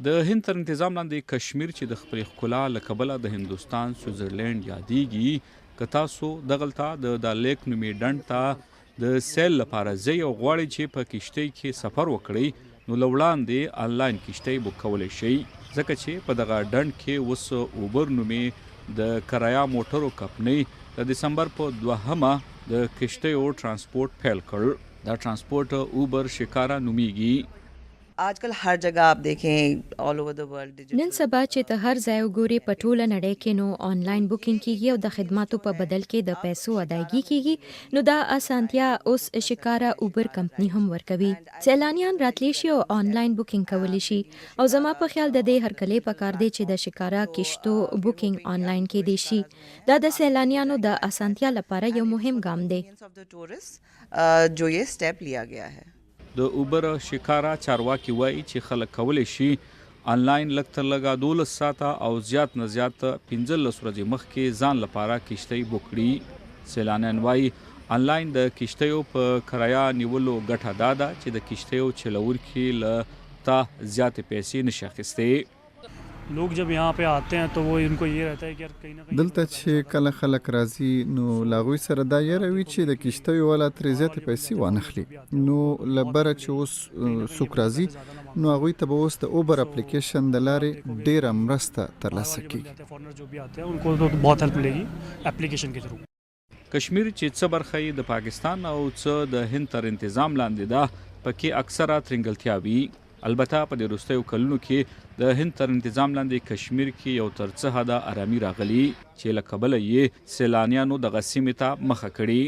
د هند تر انتظام لاندې کشمیر چې د خپل ښکلا له کبله د هندوستان سویټزرلینډ یادیږي که تاسو دغلته د لیک نومې ډنډ ته د سیل لپاره ځئ او غواړئ چې په کشتۍ کې سفر وکړئ نو له وړاندې آنلاین کشتۍ بک کولی شئ ځکه چې په دغه ډنډ کې اوس اوبر نومې د کرایه موټرو کمپنۍ د دسمبر په 2 د کشتیو ټرانسپورټ پیل کړ دا ټرانسپورټ اوبر شکارا نومیږي आजकल हर जगह आप देखें ऑल ओवर द वर्ल्ड نن سبا چې ته هر ځای وګوري په ټوله نړۍ کې نو آنلاین بوکینګ کیږي او د خدماتو په بدل کې د پیسو ادایګي کیږي نو دا اسانتیا اوس شکارا اوبر کمپنی هم ورکوي سیلانیان راتلی شي او آنلاین بوکینګ کولی شي او زما په خیال د دې هرکلی په کار دی چې د شکارا کشتو بوکینګ آنلاین کې دی شي دا د سیلانیانو د اسانتیا لپاره یو مهم ګام دی जो ये स्टेप लिया गया है د اوبر شکارا چارواکي وایي چې خلک کولی شي آنلاین لږ تر لږه 12 ساعته او زیات نه زیات 15 ورځې مخکې ځان لپاره کشتۍ بک کړي سیلانیان وایي آنلاین د کشتیو په کرایه نیولو ګټه دا ده چې د کشتیو چلوونکي له تا زیاتې پیسې نشي اخیستی लोग जब यहाँ पे आते हैं तो वो इनको ये रहता है कि यार कहीं ना कहीं دلته چې کله خلک راځي نو لاغوی سره دا یره وی چې د کشتۍ والا ترې زیاتې پیسې وانخلي نو لبره چې اوس څوک راځي نو هغوی ته به اوس د اوبر اپلیکیشن د لارې ډیره مرسته ترلاسه کیږي फॉरेनर जो भी आते हैं उनको तो बहुत हेल्प मिलेगी एप्लीकेशन के थ्रू کشمیر چې څه برخه یې د پاکستان او څه د هند تر انتظام لاندې ده پکې اکثره ترنګلتیا وي البته په دې وروستیو کلونو کې د هند تر انتظام لاندې کشمیر کې یو تر څه حده آرامي راغلي چې له کبله یې سیلانیانو دغه سیمې ته مخه کړې